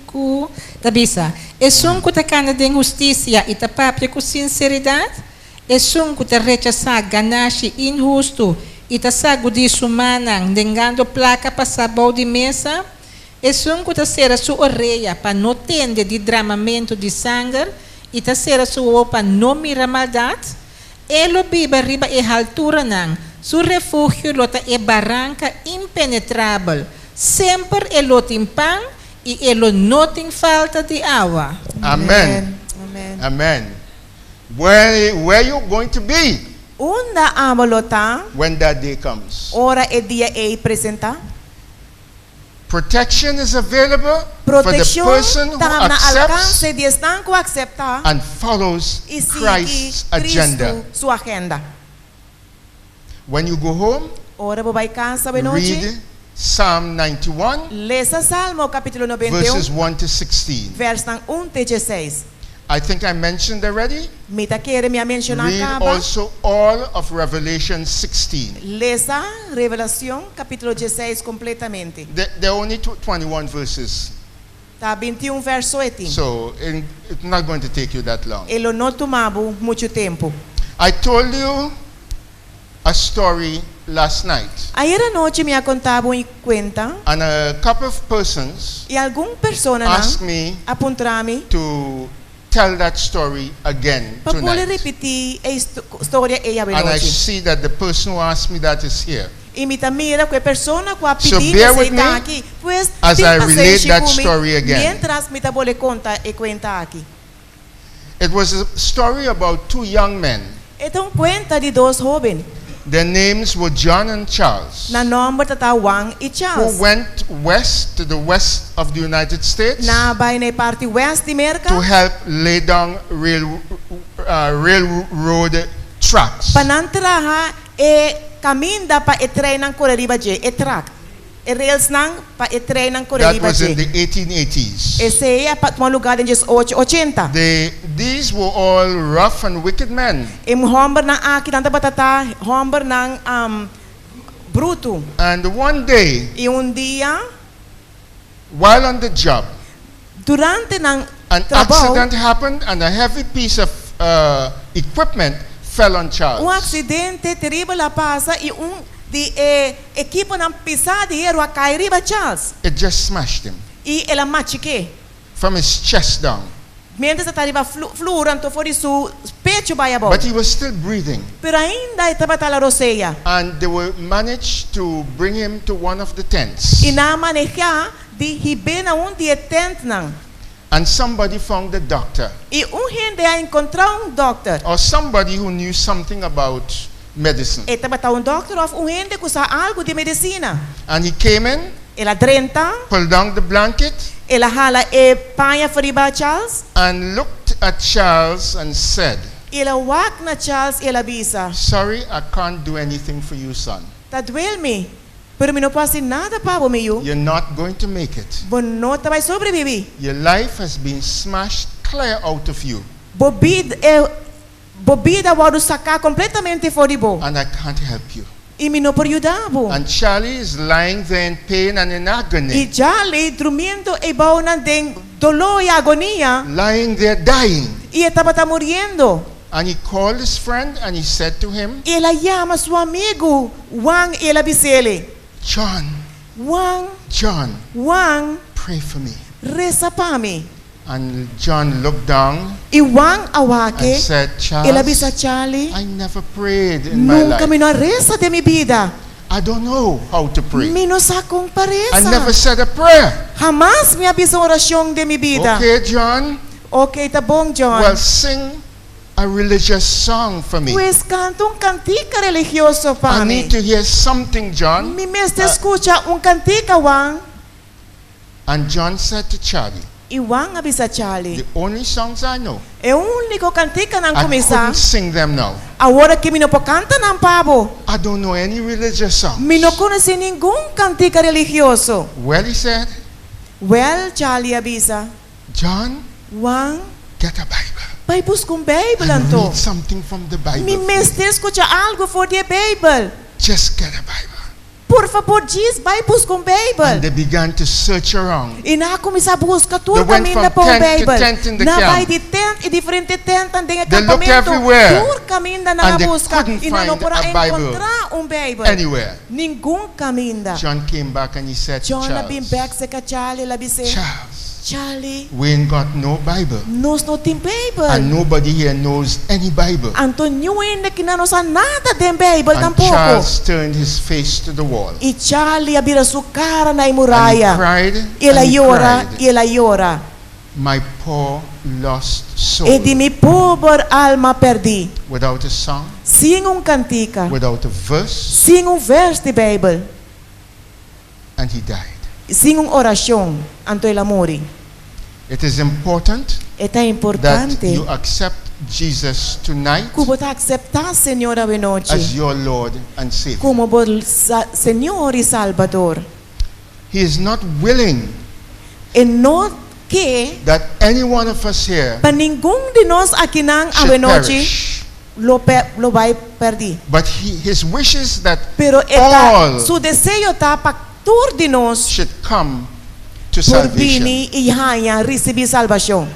tabisa. Es un kutacana de injusticia y tapapia com sinceridade. Es un kuta rechazar ganache injusto e tasago de sumanang dengando placa para sabor de mesa. Es un kuta ser sua orelha para não tende de dramamento de sangue e taser sua roupa não mira maldade. Elo biba riba e altura nang. Su refúgio lota e barranca impenetrável. Sempre elo tem pão e elo não tem falta de água. Amen. Amen. Amen. Where you going to be Unda amolota, when that day comes? ora e dia e presenta. Protection is available for the Protection person who tam na accepts alcance de estanco accepta and follows e sigue Christ's agenda. Cristo sua agenda. When you go home, Ora bobai casa benoche. read Psalm 91, Lesa Salmo capítulo 91, verses 1 to 16. verso 1 a 16. I think I mentioned already. Mita quere me mencionar Read acaba. also all of Revelation 16. Lesa Revelación capítulo 16 completamente. There are only 21 verses, Tá 21 verso 18. so it's not going to take you that long. Elo não tomava muito tempo. I told you a story last night, Ayer anoche me contava uma cuenta and a couple of persons e alguma persona asked me apontar-me to tell that story again para poder tonight. repetir a história e a And I noite. see that the person who asked me that is here. E me mira que a pessoa que a So pedir bear with está me aqui, pois as tem I relate paciência that comigo, story again. mientras me bole conta e cuenta aqui. It was a story about 2 young men. Então conta de dois jovens, Their names were John and Charles, na nome tata Juan e who Charles. went west to the west of the United States Na vai na parte west de América, to help lay down railroad tracks. panantraha e caminda pa e trem ng correriba je, e track. E rails nang pa e trem ng That correriba was in je. the 1880s. Esse é pa mga lugar din 880. These were all rough and wicked men. E homber ng aki ng batata, homber ng bruto. And one day, E dia, while on the job, durante ng an trabaho, accident happened and a heavy piece of equipment fell on Charles. aksidente terrível la pasa e equipo ng pisadeiro a cair riba Charles. It just smashed him E ela machuque. from his chest down. Mientras estava riba fluorando fora su pecho baiabo. But he was still breathing. Pero ainda estava tala roseia. And they were managed to bring him to one of the tents. E na maneja de hibena dia tent nang. And somebody found the doctor, E gente a encontrar doctor. or somebody who knew something about medicine. E estava doctor of gente que sabe algo de medicina. And he came in, Ela drenta, pulled down the blanket, ela hala e panha fora riba Charles. and looked at Charles and said, Ela wak na Charles e ela bisa. "Sorry, I can't do anything for you, son. Tá doel me. Pero me não posso nada para o meu. You're not going to make it. Bom, não vai sobreviver. Your life has been smashed clear out of you, Bobida vai sacar completamente fora de bo. and I can't help you." E mi não por ajudavo. And Charlie is lying there in pain and in E agony. Charlie dormindo e bau na den dolor e agonia. Lying there dying. E estava muriendo. And he called his friend and he said to him, Ela chama seu amigo Juan e ela disse-lhe, John, Juan, pray for me. reza para mim. And John looked down E Juan awake, and said, ela disse a Charles, Charlie, I never prayed in my nunca me life. não reza de minha vida. I don't know how to pray. Me não sabe como I never parece. said a prayer. Jamás me avisa oração de minha vida. Okay, John, Ok, tá bom, John. well, sing a religious song for me. Pues canta cantica religioso para I mim. need to hear something, John. Mi mestre escucha cantica, Juan. And John said to Charlie, E Juan avisa Charlie. the only songs I know, É o único cantica não I começar. couldn't sing them now. Agora que me não pode cantar não pabo. I don't know any religious songs. Me não conhece nenhum cantica religioso. Well, he said, Well, Charlie avisa. John, Juan, get a Bible. vai buscar Bible And então. read something from the Mi Bible. mestre escucha algo for the Bible. Just get a Bible. Por favor, diz, vai buscar And Bible. they began to search around. E na começar a buscar They tudo went caminho from para o tent to tent in Bible. the Na camp. vai de tent e diferente tent tem They looked acampamento. everywhere. Por caminho na And they busca couldn't e não find pode a Bible encontrar Bible. Anywhere. Nenhum caminho. John came back and he said to John been Charles, back se Charlie la disse, Charlie, we ain't got no Bible. nós não tem Bible. And nobody here knows any Bible. Antonio ainda que não sabe nada de Bible And tampouco. Charles turned his face to the wall. E Charlie abira sua cara na And he muralha. cried, Ela and he llora cried. e ela llora. My poor lost soul. E de mi pobre alma perdi. Without a song, Sem cantica. without a verse, Sem verso de Bible. and he died. Sem oração. Anto ela morre. It is important É that importante you accept Jesus tonight que você aceitar Senhor a noite as your Lord and Savior. como Senhor e Salvador. He is not willing E não que that any one of us here para nenhum de nós aqui não a should noite perish. lo vai perder. But his wish is that Pero all su desejo está para todos de nós should come to por salvation. vir e ganhar receber salvação.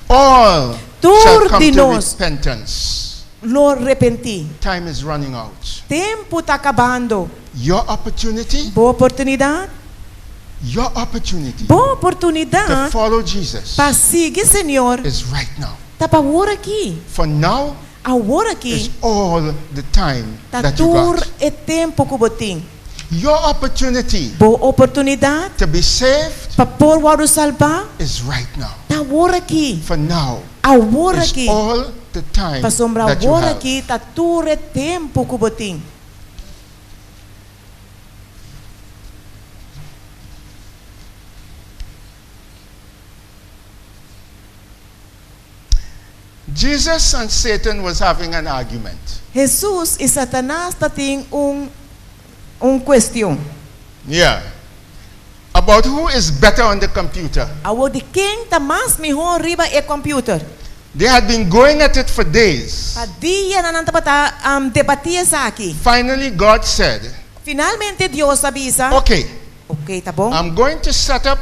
All Todos shall come de to nós repentance. lo arrepentir. Time is running out. Tempo está acabando. Your opportunity, Boa oportunidade. Boa to oportunidade follow Jesus para seguir Senhor. is right now. Está para agora aqui. For now Agora is aqui. all the time Está that you todo got. o tempo que você tem. Your opportunity Boa oportunidade to be saved para por o salvar. is right now. Está agora aqui. For now Agora is aqui. all the time Para sombrar that you agora have. aqui. Está todo o tempo que você tem. Jesus and Satan was having an argument. Jesus e Satanás têm questão. Yeah. About who is better on the computer. Agora de quem está mais melhor riba é computer. They had been going at it for days. A dia na nanta bata debatia sa aqui. Finally, God said, Finalmente Deus avisa. okay, Ok, tá bom. I'm going to set up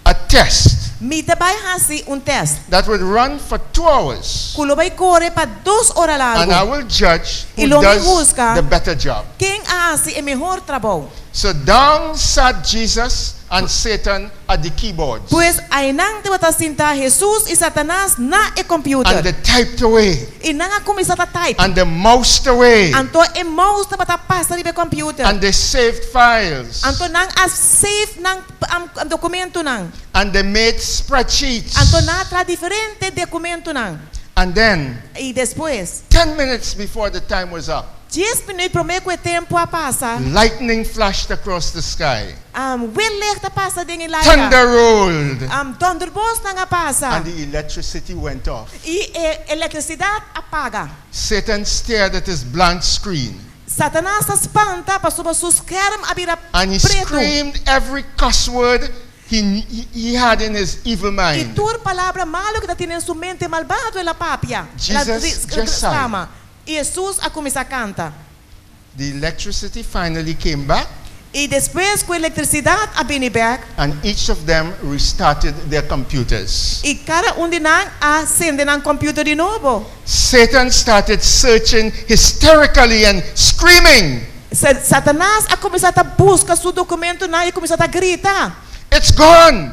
a test Mi tabay hasi test. that would run for 2 hours. Kulo bay kore pa 2 horas And I largo. will judge who Ilong does ihusga. the better job. Quem hasi é melhor trabalho. So down sat Jesus and Satan at the keyboards. Pues ay nang tibata sinta Jesus e Satanás na e computer. And they typed away. E nang kumisa ta type. And they moused away. Anto e mouse tabata pasa ribe computer. And they saved files. Anto nang as save nang dokumento nang. And they made spreadsheets. Anto na tra diferente dokumento nang. And then, E después 10 minutes before the time was up, 10 minutos prometo o tempo a passa. lightning flashed across the sky. Wellicht passa din ilaga. Thunder rolled. Thunderbolts na nga passa. And the electricity went off. E eletricidade apaga. Satan stared at his blank screen. Satanás se espanta para sobre seu scherm abira And he preto. screamed every cuss word he had in his evil E mind. tur palavra malo que está tendo em sua mente malvado ela papia. Jesus just chama. E Jesus a começar a cantar. the electricity finally came back, E depois com a eletricidade a back, and each of them restarted their computers. e cada de nós acende um computador de novo. Satan started searching hysterically and screaming, Satanás a começar a buscar seu documento e começar a gritar. "It's gone!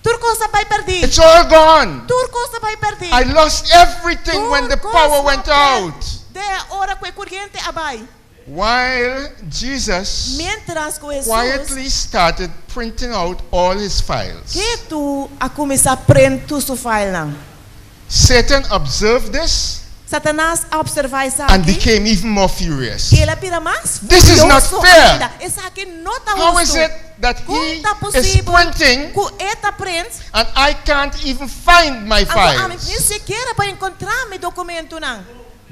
Tudo coisa vai perder. It's all gone! Tudo coisa vai perder. I lost everything when the power went out." De hora que a corrente abai. While Jesus Mientras que Jesus quietly started printing out all his files. que tu a começar a prender tu seu file não. Satan observed this Satanás a observar isso and aqui. became even more furious. E ele pira mais. This is not furioso fair. ainda. Isso aqui não está How is justo. it that Como he está is possível printing que ele prende? and I can't even find my Agora, nem files? sequer para encontrar meu documento não.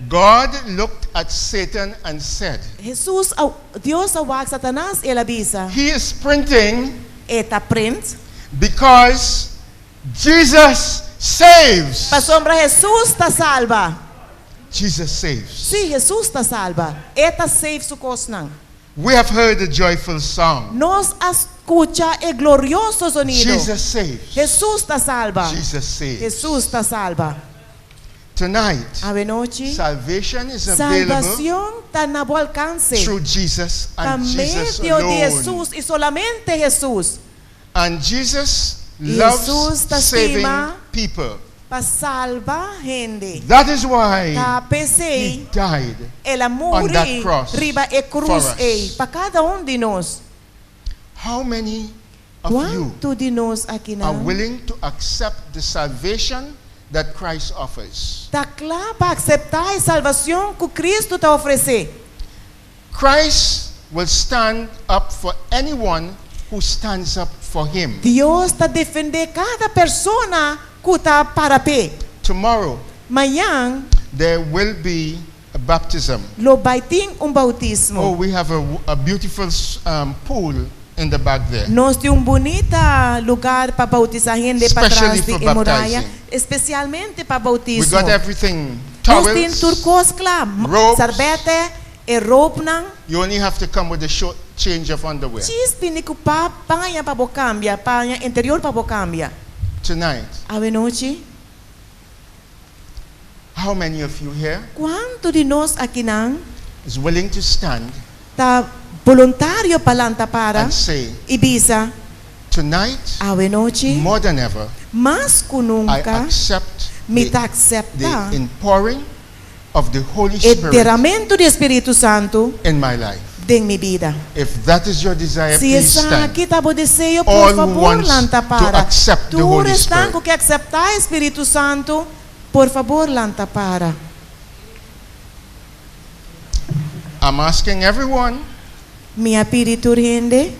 God looked at Satan and said, Jesus, Deus awag Satanás, ele avisa. he is printing Eta prende. because Jesus saves. Para sombra Jesus está salva. Jesus saves. Sim, Jesus está salva. Eta save su coisa não. We have heard a joyful song. Nós escuta o glorioso sonido. Jesus saves. Jesus está salva. Jesus saves. Jesus está salva. Tonight, A noite, salvation is available salvação está na boa alcance. through Jesus Por and Jesus meio de alone. Jesus e solamente Jesus. And Jesus Jesus loves te saving estima. people. Para salvar gente. That is why Tá he pensei, died. ela on that morreu cross riba e for cruz us. para cada de nós. How many of you Quanto de nós aqui are não? willing to accept the salvation that Christ offers? Tá claro para aceitar a salvação que Cristo te oferece. Christ will stand up for anyone who stands up for him. Deus está defender cada pessoa que está para pé. Tomorrow, Amanhã, there will be a baptism. lo vai ter Oh, bautismo. we have a beautiful pool in the back there. Nós temos bonito lugar para bautizar gente para Especially trás de for muralha, baptizing. especialmente para We bautismo. got everything. Nós temos Towels. turcos, claro, robes. sarbete e roupa não. You only have to come with a short change of underwear. Cis pinico pa panha para bocambia, panha interior para bocambia. Tonight, A noite, how many of you here quanto de nós aqui não is willing to stand tá voluntário para para and say, Ibiza? tonight, A noite, more than ever, mas que I nunca accept me the, tá accepta the inpouring of the Holy o Spirit derramamento do Espírito Santo in my life. em minha vida. If that is your desire, Se please essa stand. aqui tá bom desejo, All por who favor, wants lanta to para. accept the Tu Holy estão Spirit. que aceitar o Espírito Santo, por favor, lanta para. I'm asking everyone Minha espírito rende,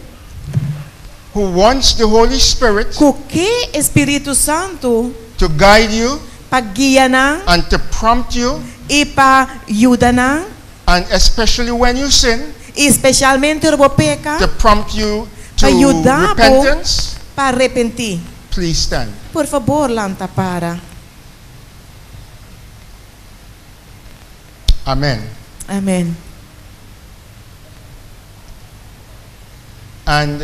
who wants the Holy Spirit que Espírito Santo to guide you para guiar não and to prompt you, e para ajudar não, and especially when you sin, especialmente o peca, to prompt you to Ayudar po. repentance, para arrepentir. please stand. Por favor, lanta para. Amen. Amém. And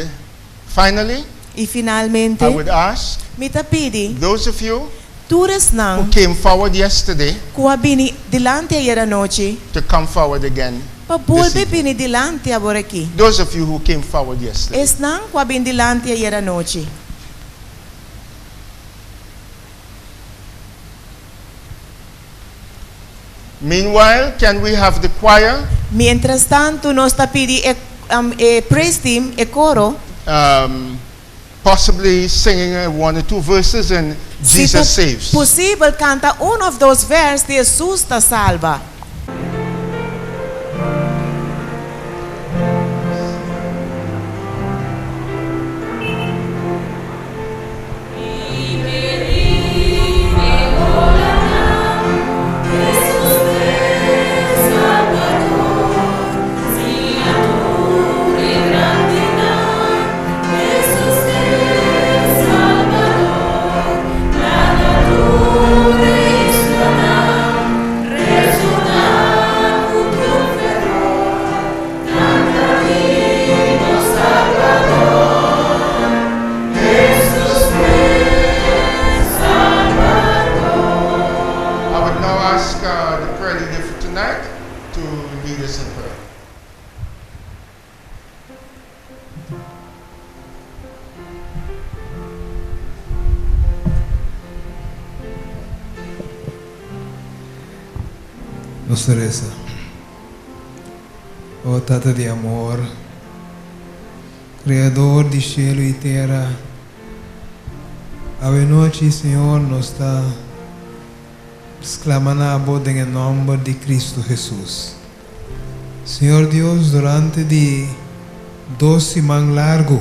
finally, E finalmente, I would ask me ta pedi, those of you todos who não, came forward yesterday que bini delante ayer noite, to come forward again. para this volver evening. bini delante agora aqui. Those of you who came forward yesterday. Estão que bini delante ayer noite. Meanwhile, can we have the choir Mientras tanto, nós ta pedi praise team, coro, possibly singing one or two verses in se Jesus Saves? possível, canta of those versos de Jesus ta salva. Resucitar. nos reza. Oh Tata de amor, Criador de cielo y tierra, ave noche, Señor, nos está exclamando en el nombre de Cristo Jesús. Señor Dios, durante de 2 semanas largo,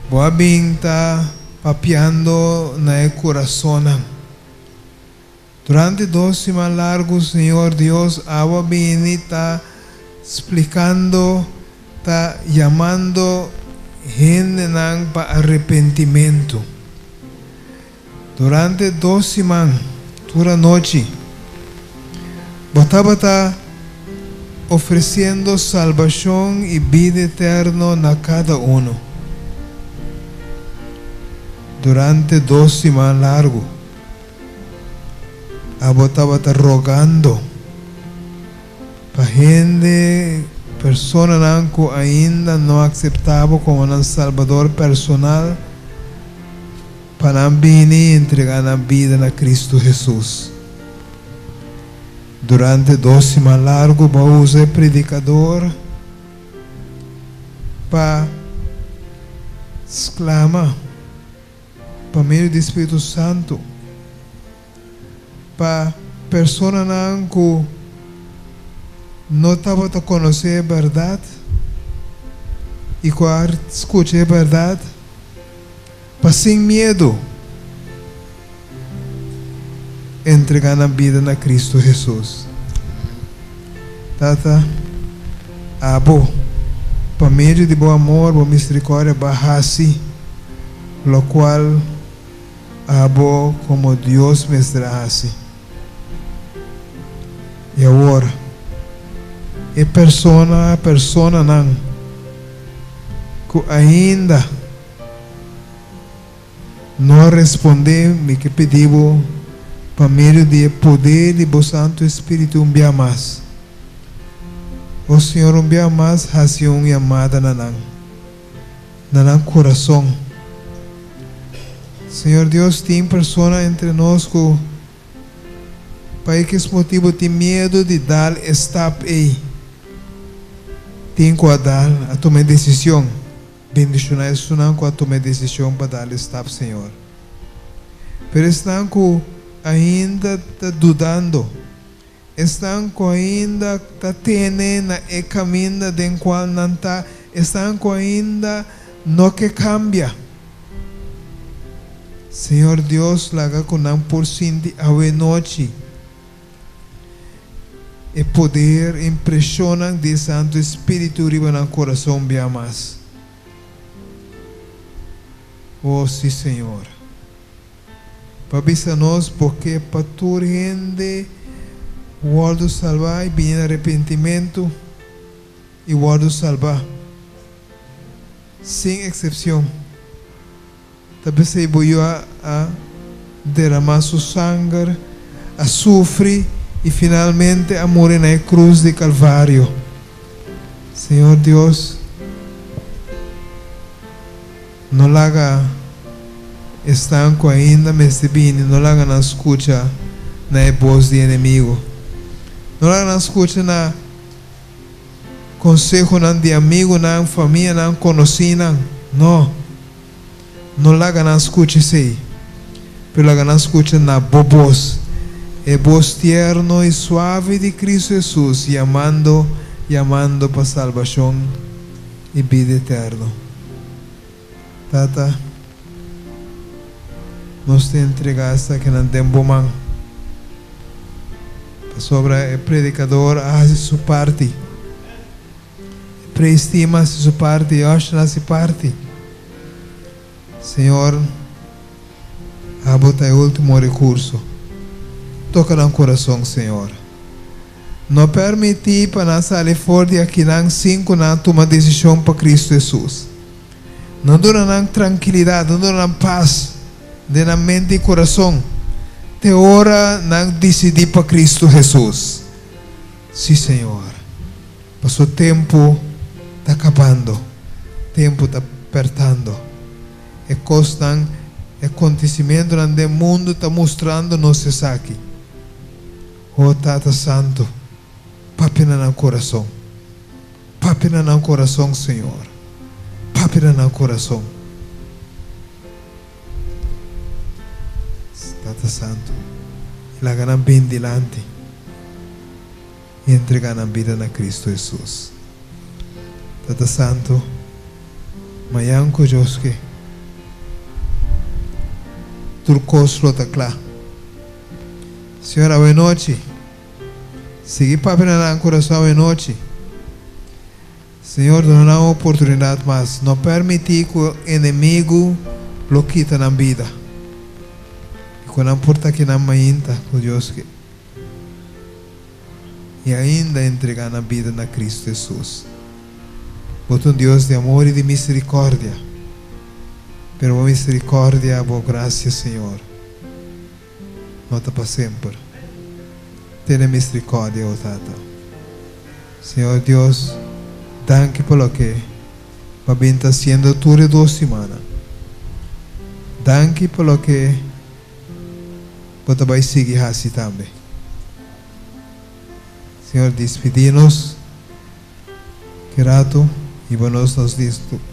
voy a estar papeando en el corazón. Durante 2 semanas largo, Señor Dios, agua viene está explicando, está llamando gente para arrepentimiento. Durante 2 semanas, toda noche, estaba está ofreciendo salvación y vida eterna a cada uno. Durante 2 semanas largo, estaba rogando para gente, personas que ainda no aceptaban como un salvador personal, para venir y entregar la vida a Cristo Jesús. Durante 2 semanas largo, voy a usar predicador para exclamar, para meio do Espírito Santo, para personas que não estavam a conhecer a verdade e que escutam a verdade, para sem medo entregar a vida na Cristo Jesus. Tata, abo, para meio de bom amor, boa misericórdia, barra-se, lo qual abo como Dios me trace. E agora, é persona não, que ainda não respondeu me que pediu para meio de poder do Santo Espírito dia mais. O Senhor dia mais faz uma chamada na coração. Senhor Deus, tem pessoas entre nós que para esse motivo tem medo de dar stop aí. Tem que dar a tomar decisão. Bendicionar isso não com a tomar decisão para dar stop, Senhor. Pero estão que ainda está dudando. Estão que ainda está tendo o caminho de qual não está. Estão que ainda não que cambia. Senhor Deus, laga com não por sinti a noite. E poder impressiona de Santo Espírito riba no coração bem mais. Oh, sim, Senhor. Para nós, porque para tu rende o guardo salvar e bem arrependimento e guardo salvar. Sem exceção. Talvez se voy a derramar su sangue, a sufrir e finalmente a morir na cruz de Calvário. Senhor Deus, não laga estanco ainda, mas bem, não laga na escuta na voz do inimigo. Não laga na escuta na consejo de amigo, na família, na conhecida. Não. Não laga na escuta sei, pero laga na escuta na voz, a voz tierno e suave de Cristo Jesus, chamando para salvação e vida eterna. Tata, nos te entregaste que não tem bom man. Sobre o predicador, hace sua parte. Preestima sua parte e acha na sua parte. Senhor, abota o último recurso. Toca no coração, Senhor. Não permiti para nós sair fora de aqui, não 5 não tomar decisão para Cristo Jesus. Não dura tranquilidade, não dura paz de na mente e coração. Te hora não decidir para Cristo Jesus. Sim, Senhor. Mas o tempo está acabando. O tempo está apertando. E coisas, acontecimento no mundo está mostrando não se saque. Oh Tata Santo, papina no coração. Papina no coração, Senhor. Papina no coração. Tata Santo, la gana bem delante e entregar a vida na Cristo Jesus. Tata Santo, mayanko Joske, turcoslo takla. Senhor, a noite, segui papina na coração a noite. Senhor, dá uma oportunidade, mas não permitir que o inimigo lo quita na vida. E quando importa que não mainta com Deus que e ainda entregar na vida na Cristo Jesus. Bota um Deus de amor e de misericórdia. Pero boa misericórdia, boa graça, Senhor. Nota para sempre. Tenha misericórdia, oh Tata. Senhor Deus, danke por lo que va a estar haciendo tu 2 semanas. Danke por lo que você vai seguir assim também. Senhor, despedimos. Que rato e vamos nos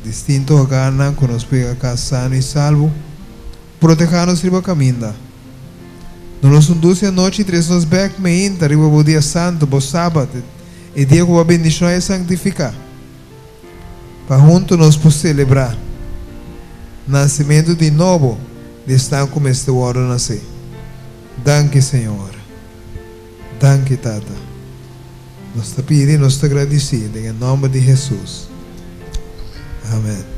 distintos lugares que nos pega acá sano e salvo. Proteja-nos riba caminho. Não nos conduz a noite e 3 nos back me inta riba o dia santo, o sábado. E dia que a bendição é santificar. Para juntos nós possamos celebrar o nascimento de novo de estar como este hora nascer. Danke, Senhor. Danke, Tata. Nós te pedimos, nós te agradecemos em nome de Jesus. Amém.